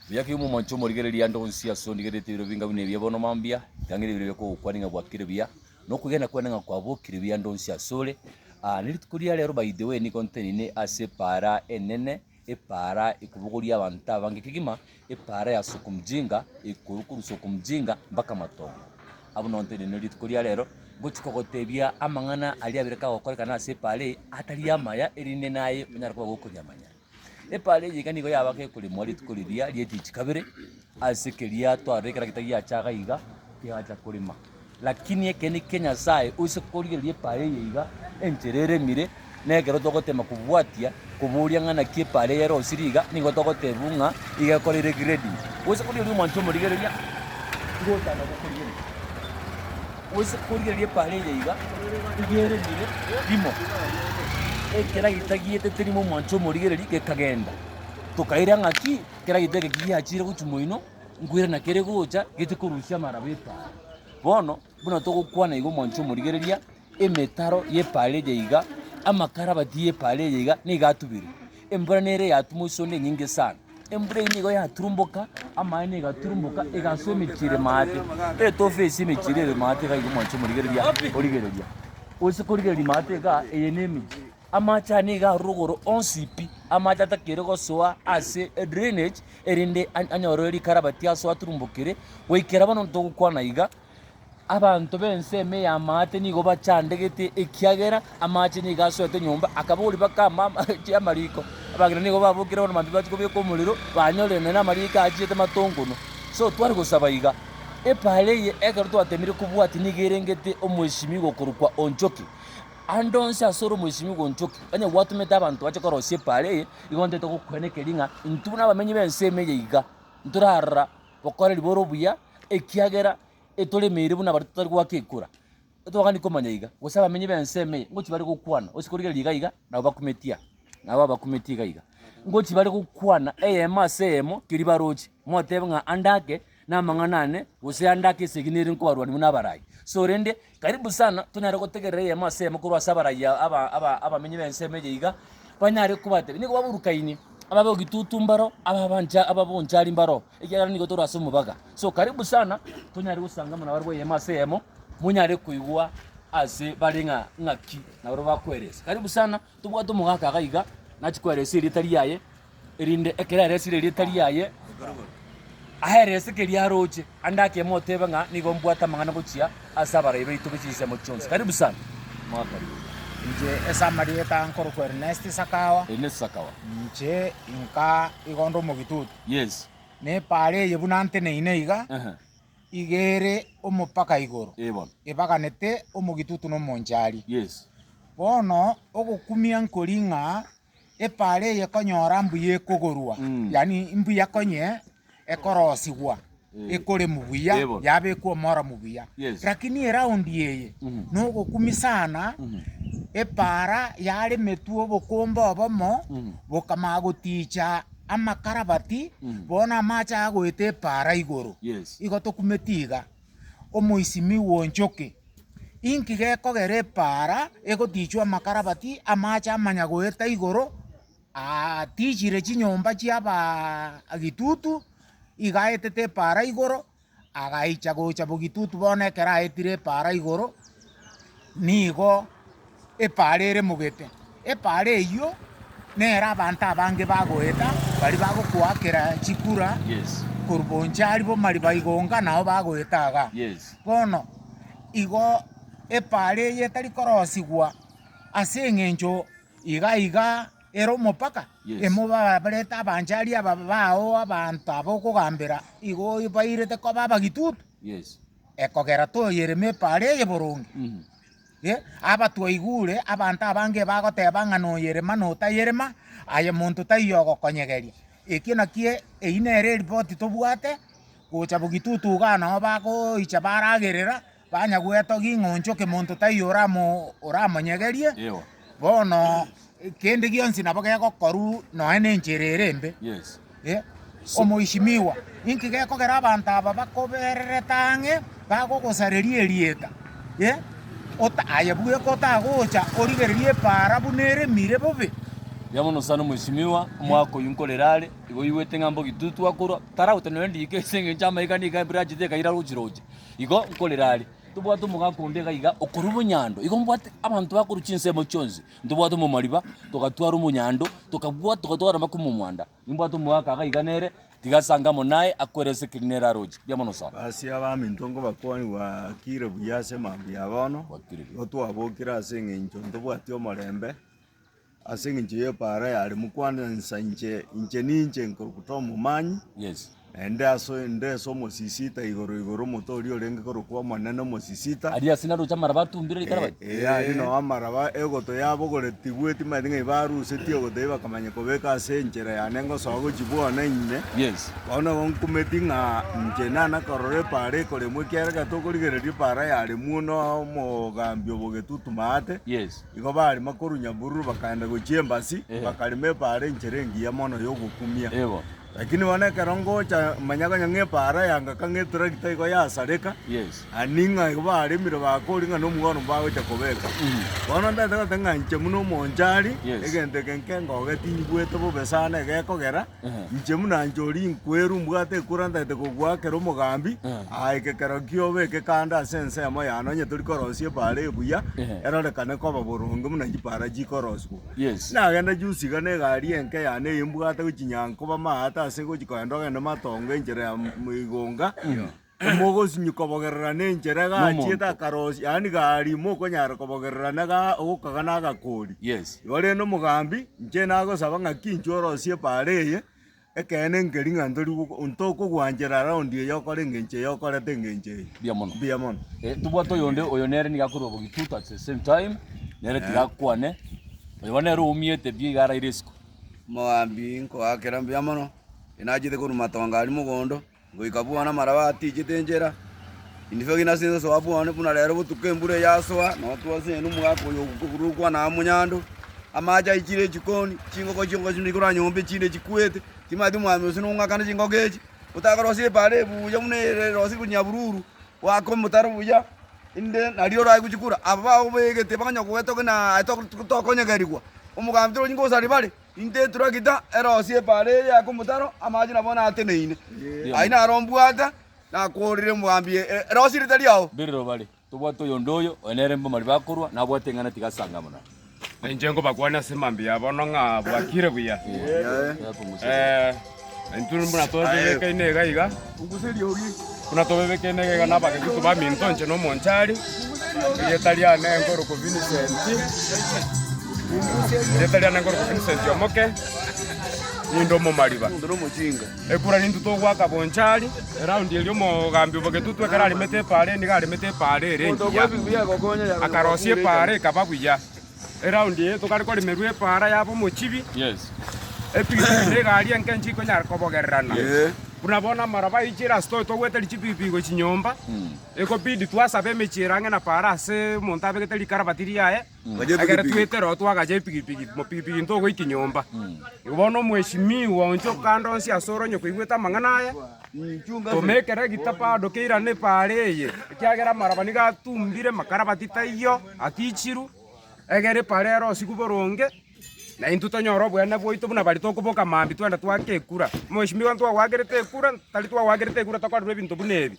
Byaki mu mancho morigereria ndo nsia so ndigerete biro binga bine byebono mambia tangire biro ko kwaninga bwakire bya no kugenda kwananga kwa bokire bya ndo nsia sole nilitukuria lero by the way ni content ni ase para enene epara ikubuguria abantu abange kigima epara ya sukumjinga ikurukuru sukumjinga mpaka matongo abo nonte ni nilitukuria lero gochikogotebia amangana ali abireka gokorekana ase pale atali amaya erine naye munyarwa gokunyamanya epale yigani go yabake kuli mwali tukuliria lieti chikabere asekeria twarekera kitagia chaga iga yacha kulima lakini ekeni Kenya sae usekoririe pale yiga encherere mire negero togotema kubwatia kuburia ngana kie pale yero siriga ningo togotebunga iga korire grade usekoririe mwancho murigereria ngota na gokoririe usekoririe pale yiga igere mire dimo ekera gitagiete terimo mwancho murigereri gekagenda tukaira ngaki kera gitege gihachire gutumoino ngwira na kere gocha gitikurusha marabeta bono buna togukwana igo mwancho murigereria emetaro ye pale yiga amakara batiye pale yiga ni gatubire embura nere yatumusone nyinge sana embura inigo yaturumboka amaine gaturumboka egasomikire mate etofesi mikirere mate ga igo mwancho murigereria origereria usikurigereria mate ga eyenemi amacha niga rugoro onsipi amacha takirego soa ase drainage erinde anyorori karabati aso aturumbukire wikera bano ntogukwana iga abantu bense me yamate nigo bachandegete ekiagera amache niga soete nyumba akabuli bakama amariko abagira nigo babukira bano mambi bachiko ko muliro banyorene na marika ajete matongono so twari gusaba iga epaleye egaro twatemire kubwati nigerengete omweshimi gokurukwa onchoki andonse asoro mwishimi gonchoki anya watu meta abantu bache korosie pale igonde to kukwenekeringa ntuna bamenyi benseme yiga nturara bokore liboro buya ekiagera etole mere buna bari tutari gwakekura etogani komanya yiga gusaba bamenyi benseme ngochi bari gukwana osikorigera yiga yiga na bakumetia na bakumetiga yiga ngochi bari gukwana eyema semo kiri barochi motebenga andake na manganane use andake segineri nko barwani muna barayi so rende karibu sana tunyare gotegereye masemo kurwa sabaraya aba menye benseme yiga banyare kubate niko baburukaini ababe gitutumbaro ababonjari mbaro ikira niko toraso mubaga so karibu sana tunyare gusanga muna barwaye masemo munyare kuigwa ase baringa ngaki na baro bakweresa karibu sana tubwa tumugaka gayiga nachikweresa ritari yaye erinde ekera resire ritari yaye aherese keria roche andake moteba nga nigo mbwata mangana buchia asabara ibe itubishise mu chonse karibu sana mwakari nje esamari etankoro kwa Ernest Sakawa nje inka igondo mu gitutu yes ne pare yebunante ne ineiga igere omupaka igoro ebaganete omu gitutu no monjari yes bono ogukumia nkoringa epare yakonyora mbuye kogorwa yani mbuya konye ekorosigwa ekore mubuya yabe ko mora mubuya lakini around yeye no gukumisana epara yale metuo bokomba obomo bokamago ticha amakarabati bona macha agoete para igoro igoto kumetiga omoisimi wonchoke inkige kogere para egotichwa amakarabati amacha amanyagoeta igoro tichire chinyomba chiaba agitutu igaetete para igoro agaicha gocha bogitutu bone kera etire para igoro nigo eparere mugete epare iyo nera abantu abange bagoeta bari bagokwakera chikura kurbonjari bo mari baigonga nao bagoetaga bono igo epare yetari korosigwa asengencho iga ero mopaka emo bareta abanjari ababao abantu abokugambira igo ibairete ko babagitutu ekogera to yereme pare yeborungi abatu igure abantu abange bagoteba ngano yerema no tayerema aye muntu tayogo konyegeria ekina kie einere report tobwate gocha bogitutu gana bago icha baragerera banyagweto gingoncho ke muntu tayora mo oramonyegerie bono kende gionsi nabo gegokoru no ene nchererembe omoishimiwa inki gekogera abantu aba bakoberere tange bagogosareria erieta ota ayebuye kota gocha origererie para bunere mire bobe Biamono sana mheshimiwa mwako yunkolerale igo iwete ngambo gitutu akoro tara utenendi ikesenge chama ikani ka braji te kaira rujiroje igo nkolerale tubwatu mugakunde gaiga okurubu nyando igo mbwate abantu bakuru chinsemo chonzi ndubwatu mu mariba tugatwara umunyando tukatwara makumu mwanda imbwatu mwaka gaiga nere tigasangamo naye akwerese kinera roji biamono sana basi abami ntongo bakwani wa kire buyase mambi abono otwabokira asenge ncho ndubwati omorembe asenge nje para yali mukwana nsanje ninje nkokuto mumanyi yes ende so mosisita igoro motori orenge korokwa monene mosisita aria sinaro chamara batumbire ikara ari no amaraba egoto yabo goretigweti madinga ibaru setio godeba kamanya kobeka senjera yanengo sogo jibona nyine yes bona gonkumetinga njenana korore pare kore mukera gatokorigereri para yali muno mogambyo bogetutumate yes igo bari makoru nyaburu bakaenda gochiembasi bakalime pare njerengi ya mono yogukumia evo lakini wana karongo cha manyaga nyange para yanga kange tractor iko ya sareka yes aninga iba ari miro bakori nga no mugono bawe cha kobeka wana ndata tanga nche muno monjari egende kenkengo getinyi bweto bo besana gekogera nche muna njori nkweru mbwate kuranda te kugwa kero mugambi aike kero kyobe ke kanda sense ya yano nye turi korosie pare buya erore kane ko baburungu muna jipara jikorosku yes na genda jusi gane gari enke yane imbwate kuchinyanko bamata asego chikoendo gende matongo enjere ya migonga mogo sinyukobogerera nenjere gachieta karosi yani gari moko nyara kobogerera naga okagana gakori yes yore no mugambi nje nago sabanga kinchorosie pareye ekene ngeringa ndori untoko gwanjera around ye yokore ngenche yokore tengenche biamono tubwato yonde oyonere ni gakuru bogituta at the same time nere tigakwane oyone rumiete bigara irisiko mugambi nko akera biamono inajite kuru matonga ari mugondo ngo ikabwana marabati jitenjera indife gina sinzo so abwane puna rero butukembure yasoa no twase no mwako yokurukwa na munyando amaja ikire jikoni chingo chindikura nyombe chinde chikwete timadi mwami usinunga kana chingo gechi utakarosie pale buya mune rosi kunyabururu wako mutaro buya inde nariyo rai kuchikura aba obege tebanya kuweto kana atokonya garigwa umugambi tro nyingo sari pale inde turagita erosie pale yako mutaro amaji nabona ateneine aina arombuata na korire mugambi erosi ritali yao biriro bali tubwato yondoyo onere mbo mali bakurwa nabwate ngana tigasanga muna enjengo bakwana semambi yabono nga bwakire buya enturu mbuna tobebeka inega iga kuna tobebeka inega iga nabake kutuba minto nche no monchari yetalia nengoro ko Vincent yomoke nindo mo mariba ndoro mujinga ekura nindu to gwaka bonchari around elio mo gambi bogetutu ekara limete pare ni gari mete pare rengia akarosie pare kababuya around ye to kare ko limerue para yabo mochibi yes epigire gari enkenchi ko nyar ko bogerana unabona maraba ichira sto to weteli chipipi go chinyomba eko bidi twasabe mechira ngena para se montabe keteli karabatiri yae agara tuetero twagaje pigipigi mo pigipigi ndo go ikinyomba ubono mheshimiwa oncho kando nsi asoro nyoko igweta mangana aya tomekere gitapa dokeira ne pareye kyagera maraba niga tumbire makarabati taiyo atichiru egere parero sikuboronge na intuto nyoro bwana boito buna bali tokuboka mambi twenda twakekura mheshimiwa ntwa wagerete kura tali twa wagerete kura takwa bintu bunebi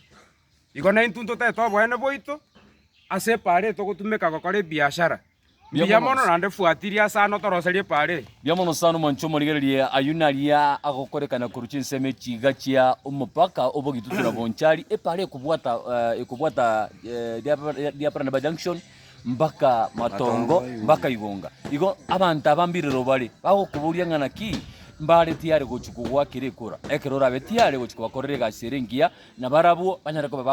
iko na intuto tato bwana boito ase pare tokutumeka gokore biashara biamono nande fuatiria sana toroserie pare biamono sana moncho morigererie ayunaria agokorekana kuruchi nseme chiga chia umupaka obogitutura bonchari epare ekubwata dia Parana junction mbaka matongo mbaka igonga igo abantu abambiriro bali bagokuburia ngana ki mbare tiare gochukugwa kirekura ekerora betiare gochukwa korere gaserengia na barabu banyara ko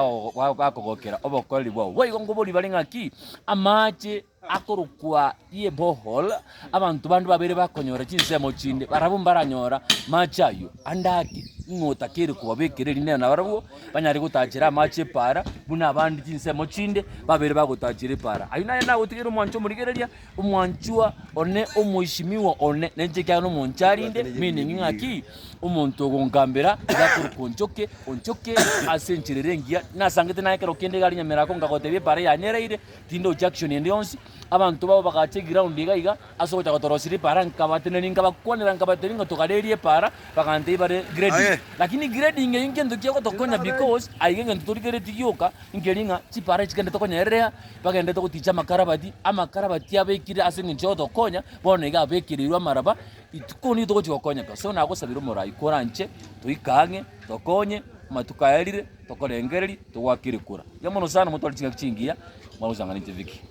bakogokera obokori bwo bo igongo boli bali ngaki amache akorukwa ye bohol abantu bandu babere bakonyora chinsemo chinde barabu mbaranyora machayo andaki ngota kiri kubabekere rine na barabo banyari gutachira mache para buna abandi tinsemo chinde babere bagutachira para ayuna na gutigera umwancho murigereria umwanchua one umuhishimiwa one nenje cyano muncharinde meaning ngaki umuntu gongambera gakurukonchoke onchoke asenchirerengia nasangete naye kero kende gari nyamera ko ngagotebye para yanyereire tindo jackson ende onsi abantu babo bakache ground iga aso chagotorosiri para nkabatene nkabakwanira nkabateri ngotokarerie para bakante bare grading lakini grading yenge ndukiyo tokonya because ayenge nturigere tiyoka ingeringa chipara chikende tokonya erea bagende tokuticha makarabati amakarabati abekire asengi ncho tokonya bone iga abekirirwa maraba itukoni tokochikokonya so nako sabiro morai koranche tuikange tokonye matukaerire tokorengereri tugwakire kura yamono sana mutwali chinga chingia mwauzanga niteviki